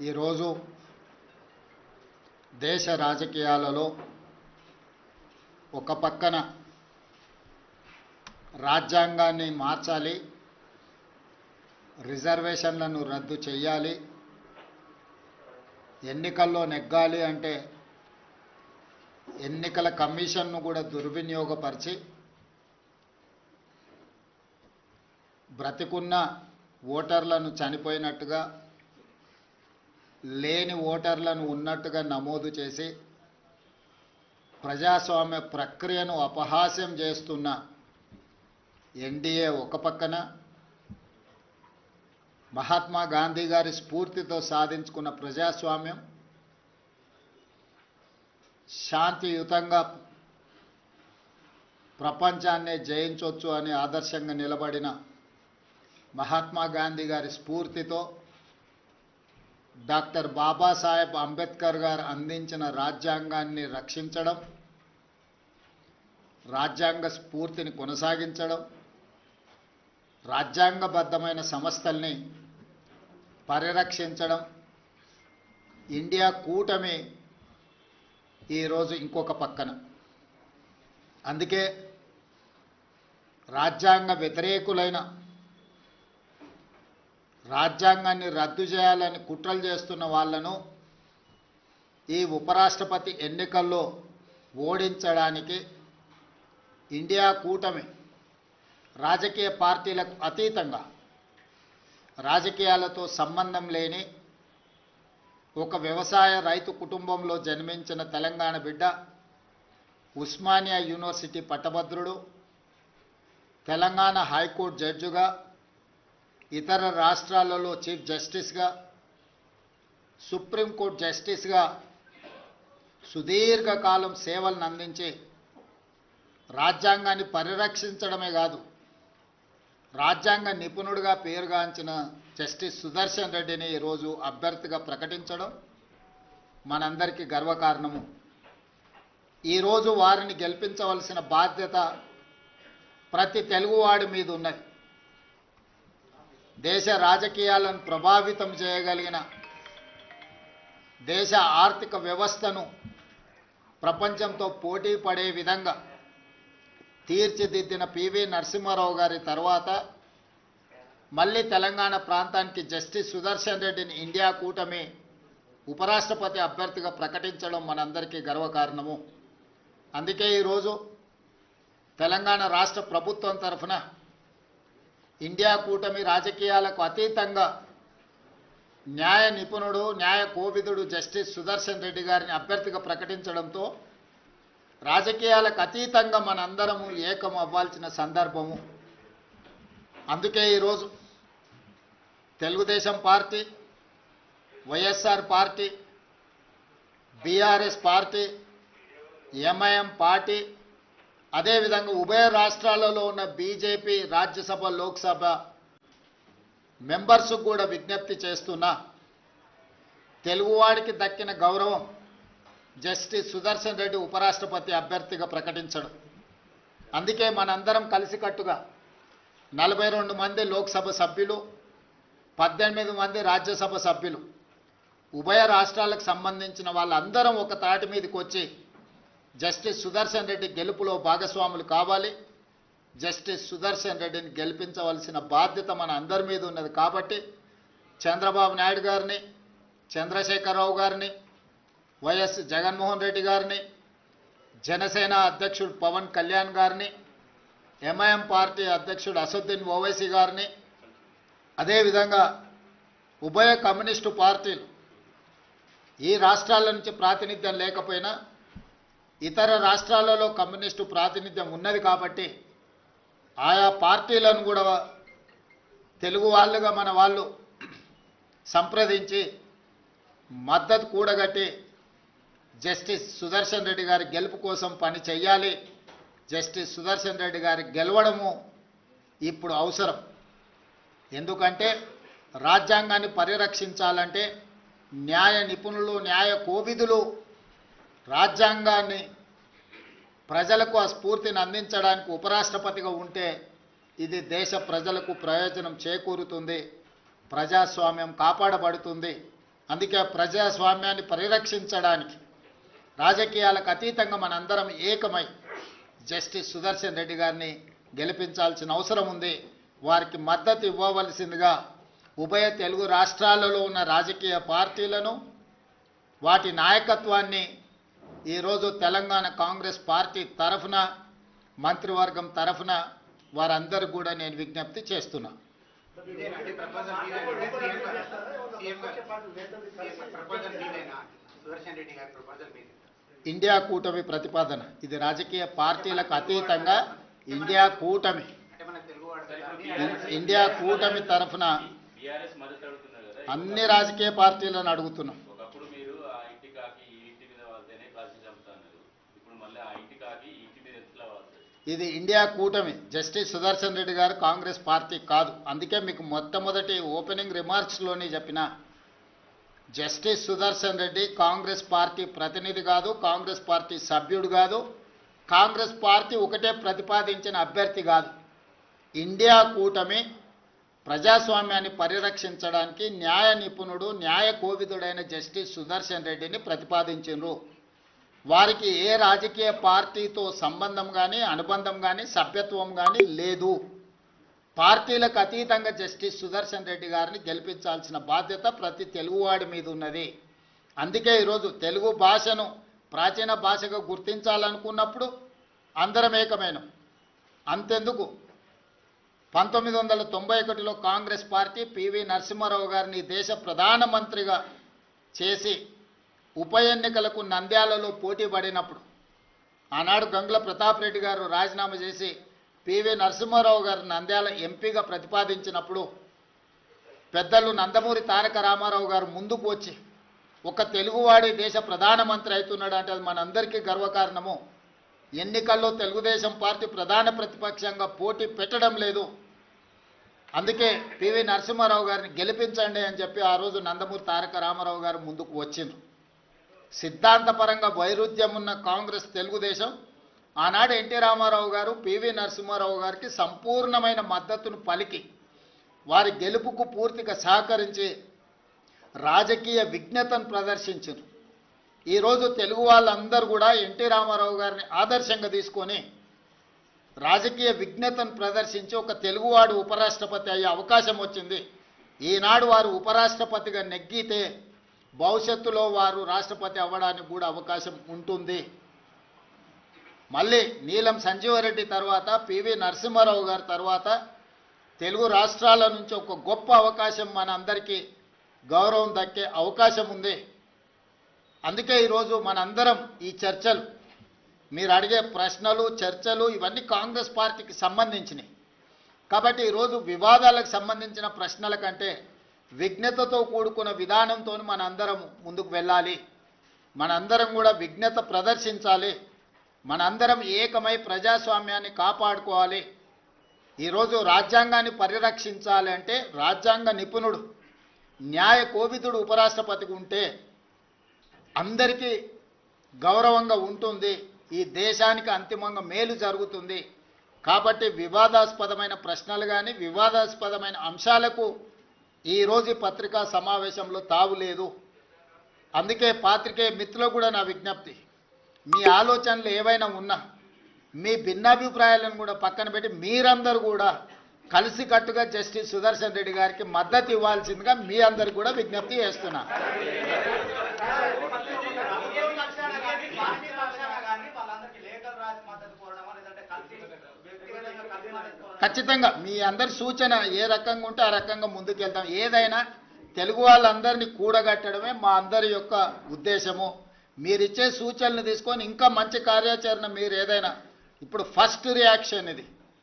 ఈరోజు దేశ రాజకీయాలలో ఒక పక్కన రాజ్యాంగాన్ని మార్చాలి, రిజర్వేషన్లను రద్దు చేయాలి, ఎన్నికల్లో నెగ్గాలి అంటే ఎన్నికల కమిషన్ను కూడా దుర్వినియోగపరిచి బ్రతికున్న ఓటర్లను చనిపోయినట్టుగా, లేని ఓటర్లను ఉన్నట్టుగా నమోదు చేసి ప్రజాస్వామ్య ప్రక్రియను అపహాస్యం చేస్తున్న ఎన్డీఏ ఒక పక్కన, మహాత్మా గాంధీ గారి స్ఫూర్తితో సాధించుకున్న ప్రజాస్వామ్యం శాంతియుతంగా ప్రపంచాన్నే జయించవచ్చు అని ఆదర్శంగా నిలబడిన మహాత్మా గాంధీ గారి స్ఫూర్తితో డాక్టర్ బాబాసాహెబ్ అంబేద్కర్ గారు అందించిన రాజ్యాంగాన్ని రక్షించడం, రాజ్యాంగ స్ఫూర్తిని కొనసాగించడం, రాజ్యాంగబద్ధమైన సంస్థల్ని పరిరక్షించడం, ఇండియా కూటమి ఈరోజు ఇంకొక పక్కన. అందుకే రాజ్యాంగ వ్యతిరేకులైన, రాజ్యాంగాన్ని రద్దు చేయాలని కుట్రలు చేస్తున్న వాళ్లను ఈ ఉపరాష్ట్రపతి ఎన్నికల్లో ఓడించడానికి ఇండియా కూటమి రాజకీయ పార్టీలకు అతీతంగా, రాజకీయాలతో సంబంధం లేని ఒక వ్యవసాయ రైతు కుటుంబంలో జన్మించిన తెలంగాణ బిడ్డ, ఉస్మానియా యూనివర్సిటీ పట్టభద్రుడు, తెలంగాణ హైకోర్టు జడ్జిగా, ఇతర రాష్ట్రాలలో చీఫ్ జస్టిస్గా, సుప్రీంకోర్టు జస్టిస్గా సుదీర్ఘకాలం సేవలను అందించి రాజ్యాంగాన్ని పరిరక్షించడమే కాదు, రాజ్యాంగ నిపుణుడిగా పేరుగాంచిన జస్టిస్ సుదర్శన్ రెడ్డిని ఈరోజు అభ్యర్థిగా ప్రకటించడం మనందరికీ గర్వకారణము. ఈరోజు వారిని గెలిపించవలసిన బాధ్యత ప్రతి తెలుగువాడి మీద ఉన్నది. దేశ రాజకీయాలను ప్రభావితం చేయగలిగిన, దేశ ఆర్థిక వ్యవస్థను ప్రపంచంతో పోటీ పడే విధంగా తీర్చిదిద్దిన పివి నరసింహారావు గారి తర్వాత మళ్ళీ తెలంగాణ ప్రాంతానికి జస్టిస్ సుదర్శన్ రెడ్డిని ఇండియా కూటమి ఉపరాష్ట్రపతి అభ్యర్థిగా ప్రకటించడం మనందరికీ గర్వకారణము. అందుకే ఈరోజు తెలంగాణ రాష్ట్ర ప్రభుత్వం తరఫున ఇండియా కూటమి రాజకీయాలకు అతీతంగా న్యాయ నిపుణుడు, న్యాయ కోవిదుడు జస్టిస్ సుదర్శన్ రెడ్డి గారిని అభ్యర్థిగా ప్రకటించడంతో రాజకీయాలకు అతీతంగా మనందరము ఏకం అవ్వాల్సిన సందర్భము. అందుకే ఈరోజు Telugu Desam party, YSR party, BRS party, MIM party, అదేవిధంగా ఉభయ రాష్ట్రాలలో ఉన్న బీజేపీ రాజ్యసభ, లోక్సభ మెంబర్స్కు కూడా విజ్ఞప్తి చేస్తున్నా, తెలుగువాడికి దక్కిన గౌరవం జస్టిస్ సుదర్శన్ రెడ్డి ఉపరాష్ట్రపతి అభ్యర్థిగా ప్రకటించడం. అందుకే మనందరం కలిసికట్టుగా 42 మంది లోక్సభ సభ్యులు, 18 మంది రాజ్యసభ సభ్యులు, ఉభయ రాష్ట్రాలకు సంబంధించిన వాళ్ళందరం ఒక తాటి మీదకి వచ్చి జస్టిస్ సుదర్శన్ రెడ్డి గెలుపులో భాగస్వాములు కావాలి. జస్టిస్ సుదర్శన్ రెడ్డిని గెలిపించవలసిన బాధ్యత మన అందరి మీద ఉన్నది. కాబట్టి చంద్రబాబు నాయుడు గారిని, చంద్రశేఖరరావు గారిని, వైఎస్ జగన్మోహన్ రెడ్డి గారిని, జనసేన అధ్యక్షుడు పవన్ కళ్యాణ్ గారిని, ఎంఐఎం పార్టీ అధ్యక్షుడు అసదుద్దీన్ ఓవైసీ గారిని, అదేవిధంగా ఉభయ కమ్యూనిస్టు పార్టీలు, ఈ రాష్ట్రాల నుంచి ప్రాతినిధ్యం లేకపోయినా ఇతర రాష్ట్రాలలో కమ్యూనిస్టు ప్రాతినిధ్యం ఉన్నది కాబట్టి ఆయా పార్టీలను కూడా తెలుగు వాళ్ళుగా మన వాళ్ళు సంప్రదించి మద్దతు కూడగట్టి జస్టిస్ సుదర్శన్ రెడ్డి గారి గెలుపు కోసం పని చేయాలి. జస్టిస్ సుదర్శన్ రెడ్డి గారి గెలవడము ఇప్పుడు అవసరం. ఎందుకంటే రాజ్యాంగాన్ని పరిరక్షించాలంటే న్యాయ నిపుణులు, న్యాయ కోవిదులు రాజ్యాంగాన్ని ప్రజలకు ఆ స్ఫూర్తిని అందించడానికి ఉపరాష్ట్రపతిగా ఉంటే ఇది దేశ ప్రజలకు ప్రయోజనం చేకూరుతుంది, ప్రజాస్వామ్యం కాపాడబడుతుంది అందుకే ప్రజాస్వామ్యాన్ని పరిరక్షించడానికి రాజకీయాలకు అతీతంగా మనందరం ఏకమై జస్టిస్ సుదర్శన్ రెడ్డి గారిని గెలిపించాల్సిన అవసరం ఉంది. వారికి మద్దతు ఇవ్వవలసిందిగా ఉభయ తెలుగు రాష్ట్రాలలో ఉన్న రాజకీయ పార్టీలను, వాటి నాయకత్వాన్ని ఈరోజు తెలంగాణ కాంగ్రెస్ పార్టీ తరఫున, మంత్రివర్గం తరఫున వారందరూ కూడా నేను విజ్ఞప్తి చేస్తున్నా. ఇండియా కూటమి ప్రతిపాదన ఇది రాజకీయ పార్టీలకు అతీతంగా ఇండియా కూటమి తరఫున అన్ని రాజకీయ పార్టీలను అడుగుతున్నాం. ఇది ఇండియా కూటమి. జస్టిస్ సుదర్శన్ రెడ్డి గారు కాంగ్రెస్ పార్టీ కాదు. అందుకే మీకు మొట్టమొదటి ఓపెనింగ్ రిమార్క్స్లోనే చెప్పిన, జస్టిస్ సుదర్శన్ రెడ్డి కాంగ్రెస్ పార్టీ ప్రతినిధి కాదు, కాంగ్రెస్ పార్టీ సభ్యుడు కాదు, కాంగ్రెస్ పార్టీ ఒకటే ప్రతిపాదించిన అభ్యర్థి కాదు. ఇండియా కూటమి ప్రజాస్వామ్యాన్ని పరిరక్షించడానికి న్యాయ నిపుణుడు, న్యాయ కోవిదుడైన జస్టిస్ సుదర్శన్ రెడ్డిని ప్రతిపాదించారు. వారికి ఏ రాజకీయ పార్టీతో సంబంధం కానీ, అనుబంధం కానీ, సభ్యత్వం కానీ లేదు. పార్టీలకు అతీతంగా జస్టిస్ సుదర్శన్ రెడ్డి గారిని గెలిపించాల్సిన బాధ్యత ప్రతి తెలుగువాడి మీద ఉన్నది. అందుకే ఈరోజు తెలుగు భాషను ప్రాచీన భాషగా గుర్తించాలనుకున్నప్పుడు అందరం ఏకమైనం. అంతెందుకు 1991లో కాంగ్రెస్ పార్టీ పివి నరసింహారావు గారిని దేశ ప్రధానమంత్రిగా చేసి ఉప ఎన్నికలకు నంద్యాలలో పోటీ పడినప్పుడు ఆనాడు గంగుల ప్రతాప్ రెడ్డి గారు రాజీనామా చేసి పివి నరసింహారావు గారు నంద్యాల ఎంపీగా ప్రతిపాదించినప్పుడు పెద్దలు నందమూరి తారక రామారావు గారు ముందుకు వచ్చి ఒక తెలుగువాడి దేశ ప్రధానమంత్రి అవుతున్నాడు అంటే అది మనందరికీ గర్వకారణము. ఎన్నికల్లో తెలుగుదేశం పార్టీ ప్రధాన ప్రతిపక్షంగా పోటీ పెట్టడం లేదు, అందుకే పివి నరసింహారావు గారిని గెలిపించండి అని చెప్పి ఆ రోజు నందమూరి తారక రామారావు గారు ముందుకు వచ్చిండ్రు. సిద్ధాంతపరంగా వైరుధ్యం ఉన్న కాంగ్రెస్ తెలుగుదేశం ఆనాడు ఎన్టీ రామారావు గారు పివి నరసింహారావు గారికి సంపూర్ణమైన మద్దతును పలికి వారి గెలుపుకు పూర్తిగా సహకరించి రాజకీయ విజ్ఞతను ప్రదర్శించారు. ఈరోజు తెలుగు వాళ్ళందరూ కూడా ఎన్టీ రామారావు గారిని ఆదర్శంగా తీసుకొని రాజకీయ విజ్ఞతను ప్రదర్శించి ఒక తెలుగువాడు ఉపరాష్ట్రపతి అయ్యే అవకాశం వచ్చింది. ఈనాడు వారు ఉపరాష్ట్రపతిగా నెగ్గితే భవిష్యత్తులో వారు రాష్ట్రపతి అవ్వడానికి కూడా అవకాశం ఉంటుంది. మళ్ళీ నీలం సంజీవరెడ్డి తర్వాత పివి నరసింహారావు గారి తర్వాత తెలుగు రాష్ట్రాల నుంచి ఒక గొప్ప అవకాశం మన అందరికీ గౌరవం దక్కే అవకాశం ఉంది. అందుకే ఈరోజు మనందరం ఈ చర్చలు, మీరు అడిగే ప్రశ్నలు, చర్చలు ఇవన్నీ కాంగ్రెస్ పార్టీకి సంబంధించినవి. కాబట్టి ఈరోజు వివాదాలకు సంబంధించిన ప్రశ్నల కంటే విజ్ఞతతో కూడుకున్న విధానంతో మనందరం ముందుకు వెళ్ళాలి. మనందరం కూడా విజ్ఞత ప్రదర్శించాలి. మనందరం ఏకమై ప్రజాస్వామ్యాన్ని కాపాడుకోవాలి. ఈరోజు రాజ్యాంగాన్ని పరిరక్షించాలి అంటే రాజ్యాంగ నిపుణుడు, న్యాయ కోవిదుడు ఉపరాష్ట్రపతికి ఉంటే అందరికీ గౌరవంగా ఉంటుంది, ఈ దేశానికి అంతిమంగా మేలు జరుగుతుంది. కాబట్టి వివాదాస్పదమైన ప్రశ్నలు కానీ, వివాదాస్పదమైన అంశాలకు ఈరోజు పత్రికా సమావేశంలో తావు లేదు. అందుకే పాత్రికేయ మిత్రులకు కూడా నా విజ్ఞప్తి, మీ ఆలోచనలు ఏవైనా ఉన్నా మీ భిన్నాభిప్రాయాలను కూడా పక్కన పెట్టి మీరందరూ కూడా కలిసికట్టుగా జస్టిస్ సుదర్శన్ రెడ్డి గారికి మద్దతు ఇవ్వాల్సిందిగా మీ అందరు కూడా విజ్ఞప్తి చేస్తున్నా. ఖచ్చితంగా మీ అందరి సూచన ఏ రకంగా ఉంటే ఆ రకంగా ముందుకెళ్తాం. ఏదైనా తెలుగు వాళ్ళందరినీ కూడగట్టడమే మా అందరి యొక్క ఉద్దేశము. మీరిచ్చే సూచనలు తీసుకొని ఇంకా మంచి కార్యాచరణ మీరు ఏదైనా, ఇప్పుడు ఫస్ట్ రియాక్షన్ ఇది,